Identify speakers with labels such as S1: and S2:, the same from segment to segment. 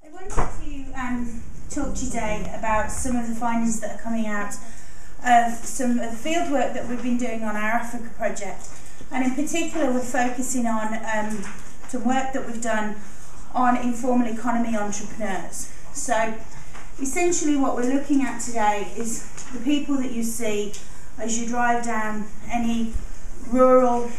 S1: I wanted to talk today about some of the findings that are coming out of some of the field work that we've been doing on our Africa project, and in particular we're focusing on some work that we've done on informal economy entrepreneurs. So essentially what we're looking at today is the people that you see as you drive down any rural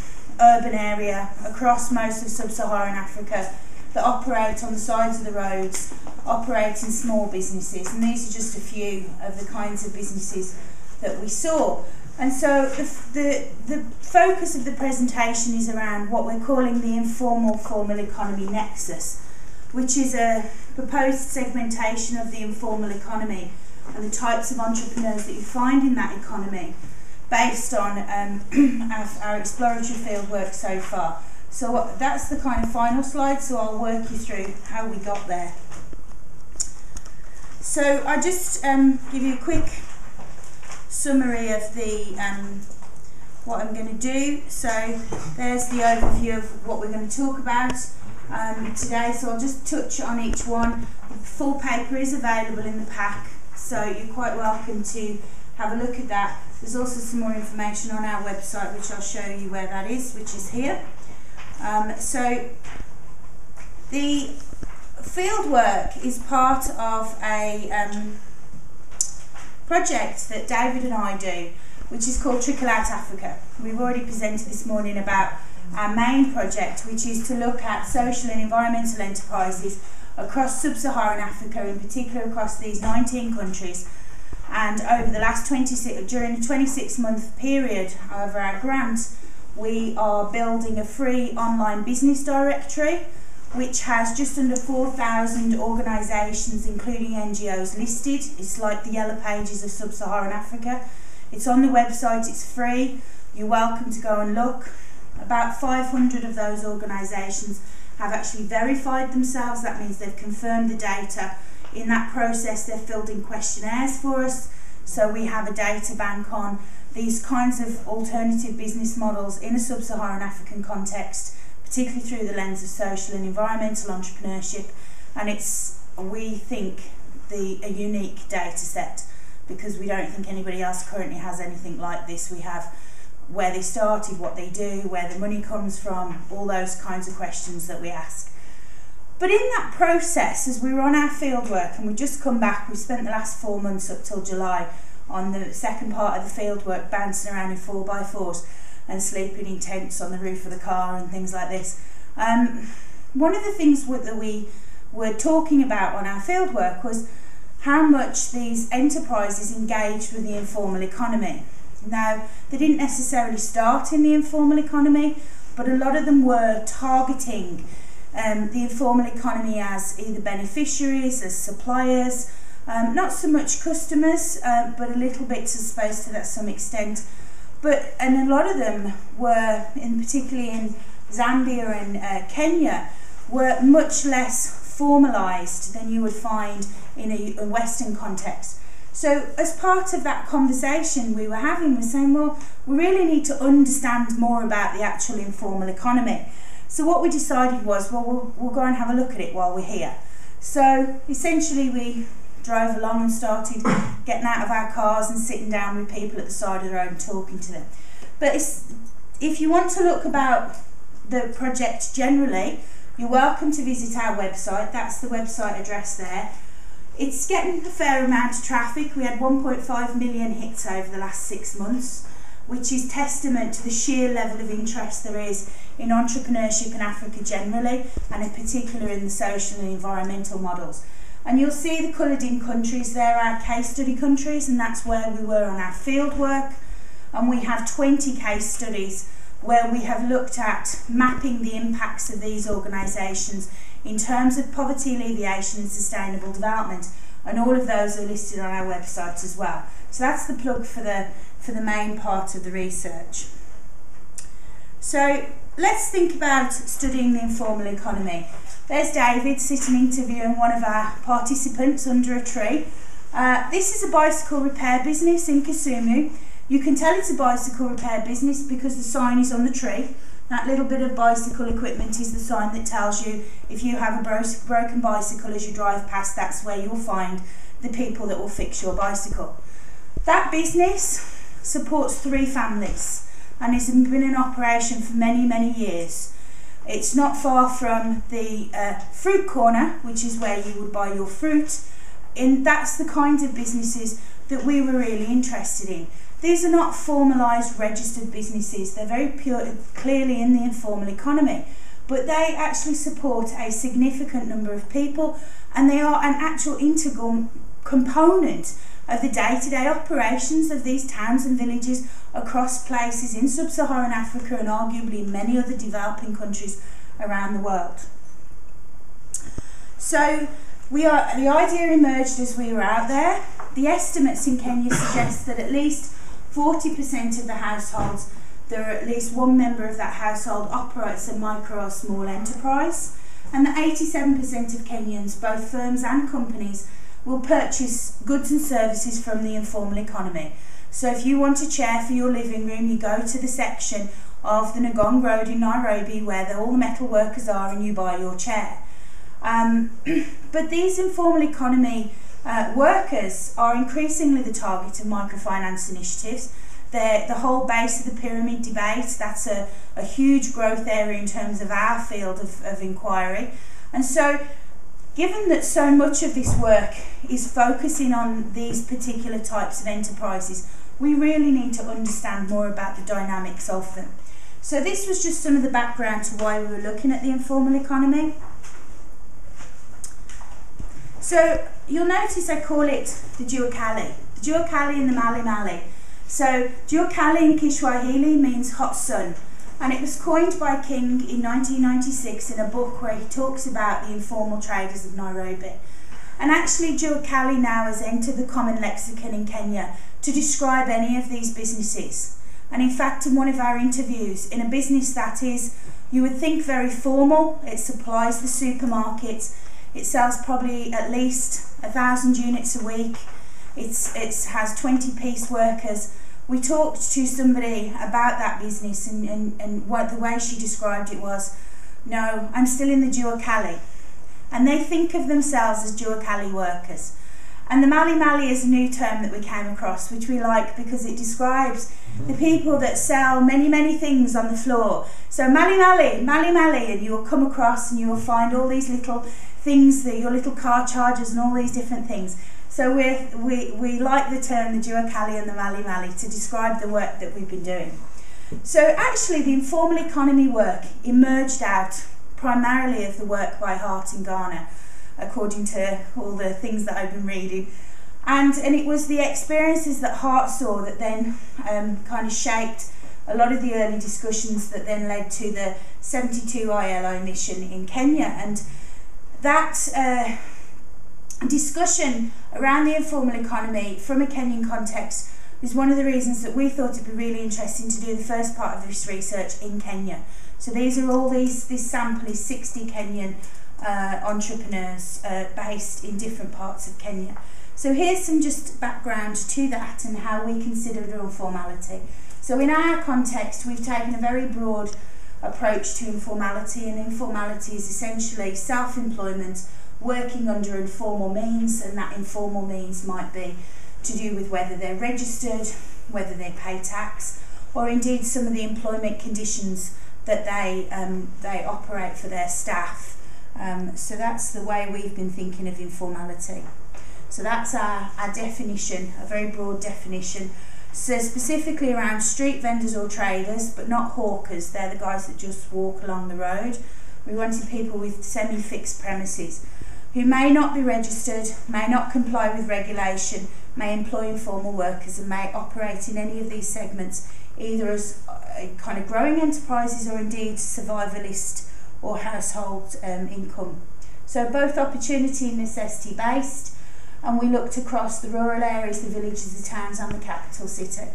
S1: urban area across most of sub-Saharan Africa that operate on the sides of the roads, operate in small businesses, and these are just a few of the kinds of businesses that we saw. And so the focus of the presentation is around what we're calling the informal formal economy nexus, which is a proposed segmentation of the informal economy and the types of entrepreneurs that you find in that economy based on our exploratory field work so far. So that's the kind of final slide, so I'll work you through how we got there. So I'll just give you a quick summary of the what I'm going to do. So there's the overview of what we're going to talk about today, so I'll just touch on each one. The full paper is available in the pack, so you're quite welcome to have a look at that. There's also some more information on our website, which I'll show you where that is, which is here. So the field work is part of a project that David and I do, which is called Trickle Out Africa. We've already presented this morning about our main project, which is to look at social and environmental enterprises across sub-Saharan Africa, in particular across these 19 countries. And over the last during the 26-month period of our grant, we are building a free online business directory which has just under 4,000 organisations, including NGOs, listed. It's like the yellow pages of sub-Saharan Africa. It's on the website, it's free, you're welcome to go and look. About 500 of those organisations have actually verified themselves. That means they've confirmed the data. In that process, they've filled in questionnaires for us, so we have a data bank on these kinds of alternative business models in a sub-Saharan African context, particularly through the lens of social and environmental entrepreneurship, and it's, we think, a unique data set, because we don't think anybody else currently has anything like this. We have where they started, what they do, where the money comes from, all those kinds of questions that we ask. But in that process, as we were on our field work, and we've just come back, we spent the last 4 months up till July on the second part of the field work, bouncing around in 4x4s and sleeping in tents on the roof of the car and things like this. One of the things that we were talking about on our field work was how much these enterprises engaged with the informal economy. Now, they didn't necessarily start in the informal economy, but a lot of them were targeting the informal economy as either beneficiaries, as suppliers, not so much customers, but a little bit, I suppose, to that some extent. And a lot of them were, particularly in Zambia and Kenya, were much less formalised than you would find in a Western context. So as part of that conversation we were having, we're saying, well, we really need to understand more about the actual informal economy. So what we decided was, well, we'll go and have a look at it while we're here. So essentially we drove along and started getting out of our cars and sitting down with people at the side of the road and talking to them. But if you want to look about the project generally, you're welcome to visit our website. That's the website address there. It's getting a fair amount of traffic. We had 1.5 million hits over the last 6 months, which is testament to the sheer level of interest there is in entrepreneurship in Africa generally, and in particular in the social and environmental models. And you'll see the coloured in countries there, our case study countries, and that's where we were on our field work. And we have 20 case studies where we have looked at mapping the impacts of these organisations in terms of poverty alleviation and sustainable development, and all of those are listed on our website as well. So that's the plug for the main part of the research. So let's think about studying the informal economy. There's David sitting interviewing one of our participants under a tree. This is a bicycle repair business in Kisumu. You can tell it's a bicycle repair business because the sign is on the tree, That little bit of bicycle equipment is the sign that tells you if you have a broken bicycle as you drive past, that's where you'll find the people that will fix your bicycle. That business supports 3 families and has been in operation for many, many years. It's not far from the fruit corner, which is where you would buy your fruit. And that's the kind of businesses that we were really interested in. These are not formalised, registered businesses. They're very clearly in the informal economy, but they actually support a significant number of people, and they are an actual integral component of the day-to-day operations of these towns and villages across places in sub-Saharan Africa and arguably many other developing countries around the world. So the idea emerged as we were out there. The estimates in Kenya suggest that at least 40% of the households, there are at least one member of that household operates a micro or small enterprise, and that 87% of Kenyans, both firms and companies, will purchase goods and services from the informal economy. So if you want a chair for your living room, you go to the section of the Ngong Road in Nairobi where all the metal workers are, and you buy your chair. But these informal economy workers are increasingly the target of microfinance initiatives. They're the whole base of the pyramid debate. That's a huge growth area in terms of our field of inquiry. And so, given that so much of this work is focusing on these particular types of enterprises, we really need to understand more about the dynamics of them. So this was just some of the background to why we were looking at the informal economy. So you'll notice I call it the Juakali and the Mali Mali. So Juakali in Kiswahili means hot sun, and it was coined by King in 1996 in a book where he talks about the informal traders of Nairobi. And actually Juakali now has entered the common lexicon in Kenya to describe any of these businesses. And in fact, in one of our interviews, in a business that is, you would think very formal, it supplies the supermarkets, it sells probably at least 1,000 units a week, it has 20-piece workers. We talked to somebody about that business, and what the way she described it was, no, I'm still in the Juakali. And they think of themselves as Juakali workers. And the Mali Mali is a new term that we came across, which we like because it describes the people that sell many, many things on the floor. So Mali Mali, and you will come across and you will find all these little things, your little car chargers and all these different things. So we like the term the Juakali and the Mali Mali to describe the work that we've been doing. So actually the informal economy work emerged out primarily of the work by Holt in Ghana, according to all the things that I've been reading. And it was the experiences that Holt saw that then kind of shaped a lot of the early discussions that then led to the 72 ILO mission in Kenya. And that discussion around the informal economy from a Kenyan context is one of the reasons that we thought it'd be really interesting to do the first part of this research in Kenya. So these are all this sample is 60 Kenyan entrepreneurs based in different parts of Kenya. So here's some just background to that and how we consider the informality. So in our context, we've taken a very broad approach to informality, and informality is essentially self-employment working under informal means, and that informal means might be to do with whether they're registered, whether they pay tax, or indeed some of the employment conditions that they operate for their staff. So that's the way we've been thinking of informality. So that's our definition, a very broad definition. So specifically around street vendors or traders, but not hawkers. They're the guys that just walk along the road. We wanted people with semi-fixed premises who may not be registered, may not comply with regulation, may employ informal workers, and may operate in any of these segments either as kind of growing enterprises or indeed survivalist or household income. So both opportunity and necessity based, and we looked across the rural areas, the villages, the towns and the capital city.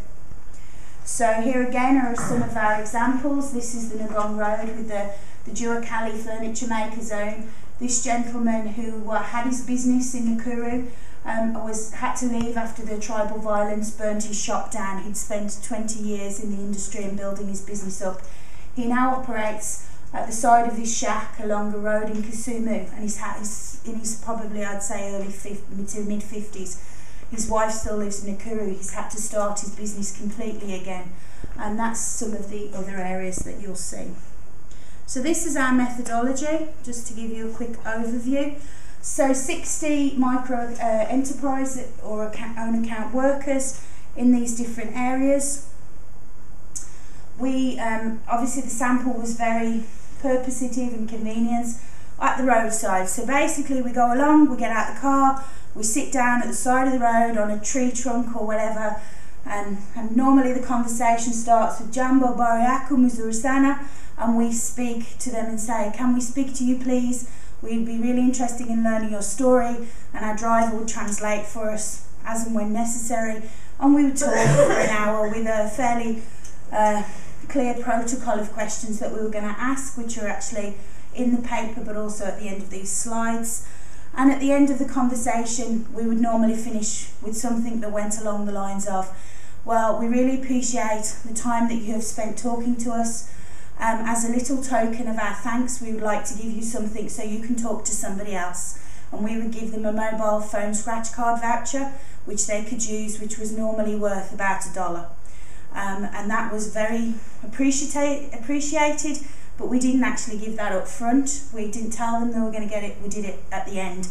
S1: So here again are some of our examples. This is the Ngong Road with the Juakali furniture maker zone. This gentleman who had his business in Nakuru had to leave after the tribal violence burnt his shop down. He'd spent 20 years in the industry and building his business up. He now operates at the side of this shack along a road in Kisumu, and he's probably, I'd say, early to mid 50s. His wife still lives in Nakuru. He's had to start his business completely again, and that's some of the other areas that you'll see. So this is our methodology, just to give you a quick overview. So 60 micro enterprise or own account workers in these different areas. We obviously the sample was very purposive and convenience at the roadside. So basically we go along, we get out the car, we sit down at the side of the road on a tree trunk or whatever, and normally the conversation starts with Jambo Bariaku Muzuri Sana, and we speak to them and say, can we speak to you please? We'd be really interested in learning your story, and our driver would translate for us as and when necessary, and we would talk for an hour with a fairly clear protocol of questions that we were going to ask, which are actually in the paper but also at the end of these slides. And at the end of the conversation we would normally finish with something that went along the lines of, well, we really appreciate the time that you have spent talking to us. As a little token of our thanks, we would like to give you something so you can talk to somebody else. And we would give them a mobile phone scratch card voucher which they could use, which was normally worth about $1. And that was very appreciated, but we didn't actually give that up front. We didn't tell them they were going to get it, we did it at the end,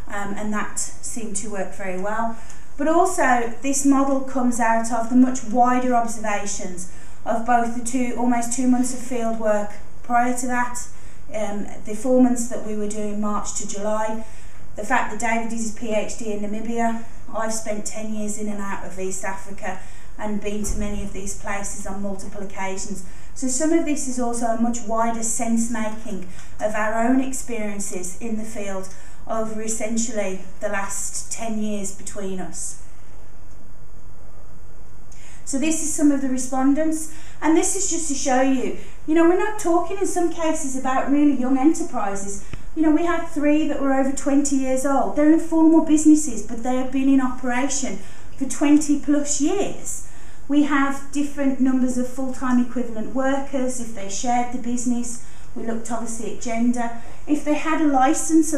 S1: and that seemed to work very well. But also this model comes out of the much wider observations of both the almost 2 months of field work prior to that, the 4 months that we were doing March to July, the fact that David did his PhD in Namibia. I've spent 10 years in and out of East Africa and been to many of these places on multiple occasions. So some of this is also a much wider sense making of our own experiences in the field over essentially the last 10 years between us. So this is some of the respondents, and this is just to show you, we're not talking in some cases about really young enterprises. We had 3 that were over 20 years old. They're informal businesses, but they have been in operation for 20 plus years. We have different numbers of full-time equivalent workers if they shared the business. We looked obviously at gender. If they had a license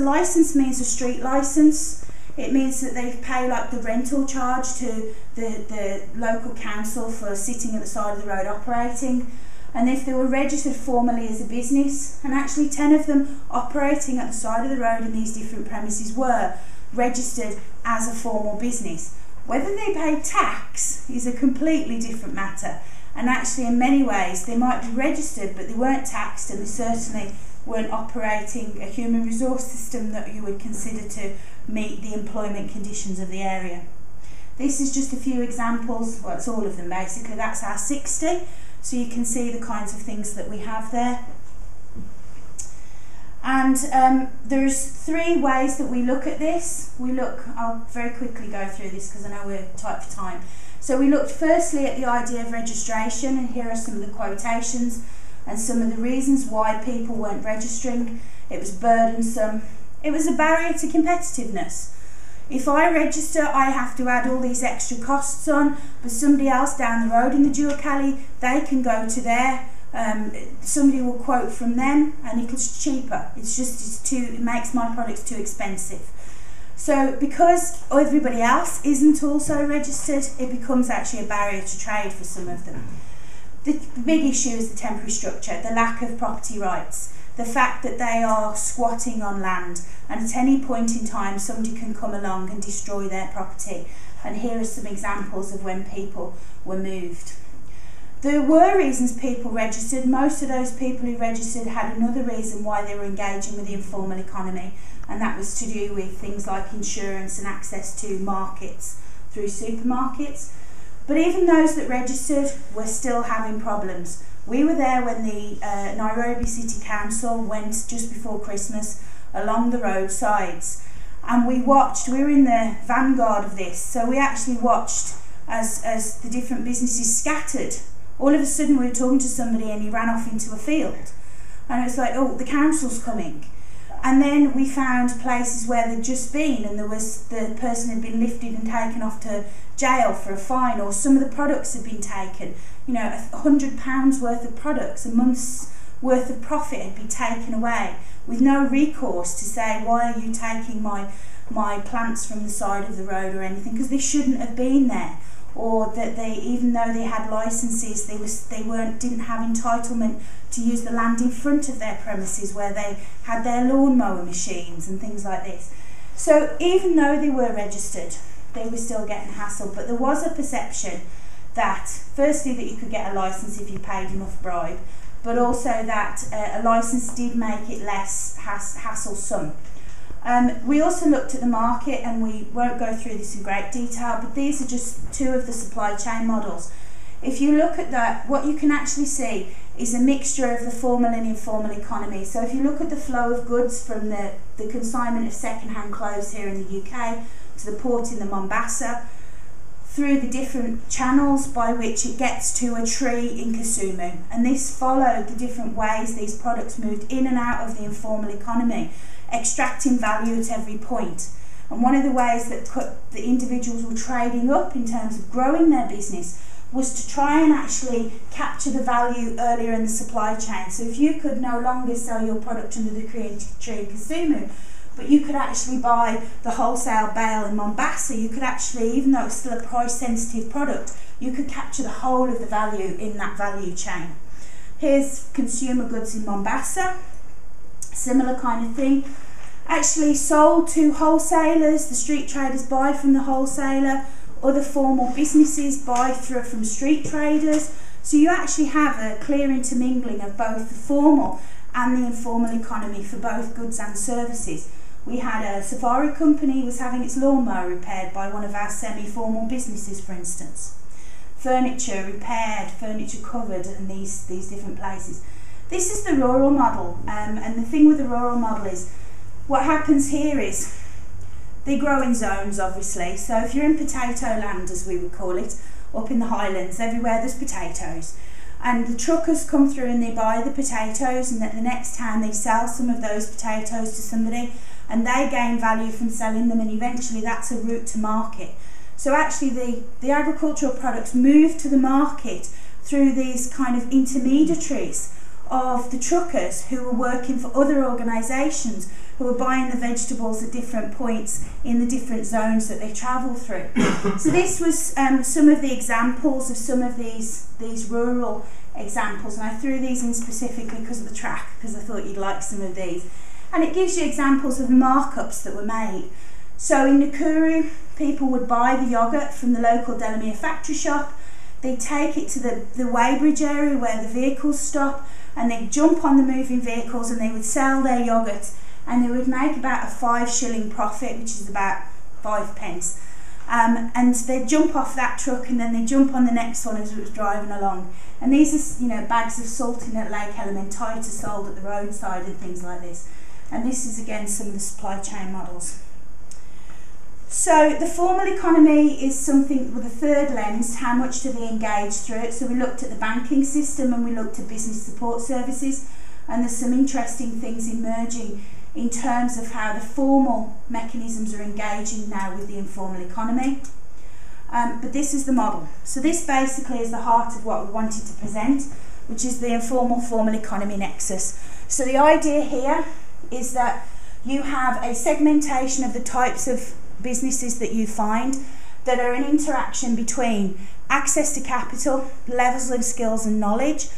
S1: means a street license. It means that they pay like the rental charge to the local council for sitting at the side of the road operating. And if they were registered formally as a business, and actually 10 of them operating at the side of the road in these different premises were registered as a formal business. Whether they paid tax is a completely different matter, and actually in many ways they might be registered but they weren't taxed, and they certainly weren't operating a human resource system that you would consider to meet the employment conditions of the area. This is just a few examples, well it's all of them basically. That's our 60, so you can see the kinds of things that we have there. And there's 3 ways that we look at this. I'll very quickly go through this because I know we're tight for time. So we looked firstly at the idea of registration, and here are some of the quotations and some of the reasons why people weren't registering. It was burdensome. It was a barrier to competitiveness. If I register, I have to add all these extra costs on, but somebody else down the road in the Duakali, they can go to their somebody will quote from them and it's cheaper. It makes my products too expensive. So because everybody else isn't also registered, it becomes actually a barrier to trade for some of them. The big issue is the temporary structure, the lack of property rights, the fact that they are squatting on land, and at any point in time somebody can come along and destroy their property. And here are some examples of when people were moved. There were reasons people registered. Most of those people who registered had another reason why they were engaging with the informal economy, and that was to do with things like insurance and access to markets through supermarkets. But even those that registered were still having problems. We were there when the Nairobi City Council went just before Christmas along the roadsides, and we were in the vanguard of this, so we actually watched as the different businesses scattered. All of a sudden we were talking to somebody and he ran off into a field, and it was like, oh, the council's coming. And then we found places where they'd just been, and the person had been lifted and taken off to jail for a fine, or some of the products had been taken. you know, £100 worth of products, a month's worth of profit had been taken away with no recourse to say, why are you taking my plants from the side of the road or anything, because they shouldn't have been there. Or that they, even though they had licenses, didn't have entitlement to use the land in front of their premises where they had their lawnmower machines and things like this. So even though they were registered, they were still getting hassled. But there was a perception that, firstly, that you could get a license if you paid enough bribe, but also that a license did make it less hassle-some. We also looked at the market, and we won't go through this in great detail, but these are just two of the supply chain models. If you look at that, what you can actually see is a mixture of the formal and informal economy. So if you look at the flow of goods from the consignment of second-hand clothes here in the UK to the port in the Mombasa, through the different channels by which it gets to a tree in Kisumu. And this followed the different ways these products moved in and out of the informal economy, extracting value at every point. And one of the ways that the individuals were trading up in terms of growing their business was to try and actually capture the value earlier in the supply chain. So if you could no longer sell your product under the tree in Kisumu, but you could actually buy the wholesale bale in Mombasa, you could actually, even though it's still a price sensitive product, you could capture the whole of the value in that value chain. Here's consumer goods in Mombasa, similar kind of thing. Actually sold to wholesalers, the street traders buy from the wholesaler, other formal businesses buy from street traders. So you actually have a clear intermingling of both the formal and the informal economy for both goods and services. We had a safari company was having its lawnmower repaired by one of our semi-formal businesses, for instance. Furniture repaired, furniture covered, and these different places. This is the rural model, and the thing with the rural model is, what happens here is, they grow in zones, obviously. So if you're in potato land, as we would call it, up in the Highlands, everywhere there's potatoes. And the truckers come through and they buy the potatoes, and at the next time they sell some of those potatoes to somebody, and they gain value from selling them, and eventually that's a route to market. So actually the agricultural products move to the market through these kind of intermediaries of the truckers who are working for other organisations who are buying the vegetables at different points in the different zones that they travel through. So this was some of the examples of some of these rural examples, and I threw these in specifically because of the track, because I thought you'd like some of these. And it gives you examples of markups that were made. So in Nakuru, people would buy the yoghurt from the local Delamere factory shop, they'd take it to the Weybridge area where the vehicles stop, and they'd jump on the moving vehicles and they would sell their yoghurt, and they would make about a 5 shilling profit, which is about 5 pence. And they'd jump off that truck and then they'd jump on the next one as it was driving along. And these are, you know, bags of salt in at Lake Elementaita sold at the roadside and things like this. And this is again some of the supply chain models. So the formal economy is something with a third lens, how much do they engage through it? So we looked at the banking system and we looked at business support services, and there's some interesting things emerging in terms of how the formal mechanisms are engaging now with the informal economy. But this is the model. So this basically is the heart of what we wanted to present, which is the informal-formal economy nexus. So the idea here is that you have a segmentation of the types of businesses that you find that are an interaction between access to capital, levels of skills and knowledge,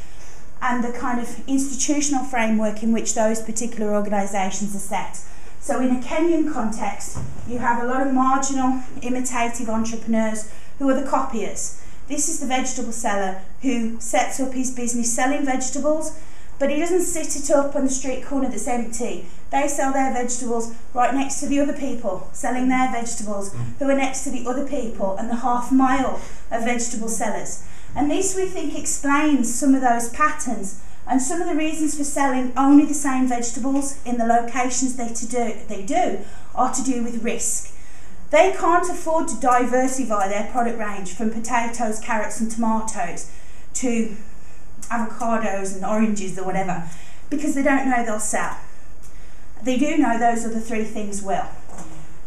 S1: and the kind of institutional framework in which those particular organisations are set. So in a Kenyan context, you have a lot of marginal, imitative entrepreneurs who are the copiers. This is the vegetable seller who sets up his business selling vegetables, but he doesn't sit it up on the street corner that's empty. They sell their vegetables right next to the other people selling their vegetables, who are next to the other people, and the half mile of vegetable sellers. And this, we think, explains some of those patterns and some of the reasons for selling only the same vegetables in the locations they do are to do with risk. They can't afford to diversify their product range from potatoes, carrots and tomatoes to avocados and oranges or whatever, because they don't know they'll sell. They do know those other three things will.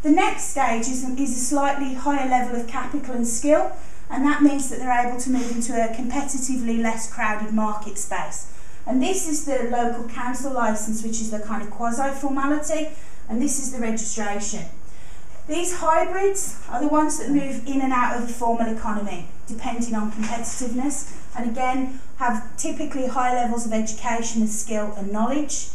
S1: The next stage is a slightly higher level of capital and skill, and that means that they're able to move into a competitively less crowded market space. And this is the local council licence, which is the kind of quasi-formality, and this is the registration. These hybrids are the ones that move in and out of the formal economy, depending on competitiveness, and again have typically high levels of education and skill and knowledge.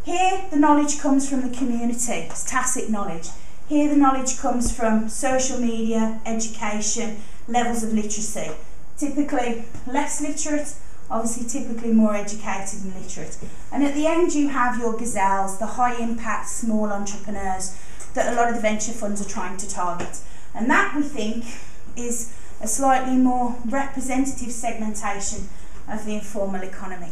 S1: Here the knowledge comes from the community, it's tacit knowledge. Here the knowledge comes from social media, education, levels of literacy. Typically less literate, obviously typically more educated and literate. And at the end you have your gazelles, the high impact small entrepreneurs that a lot of the venture funds are trying to target. And that, we think, is a slightly more representative segmentation of the informal economy.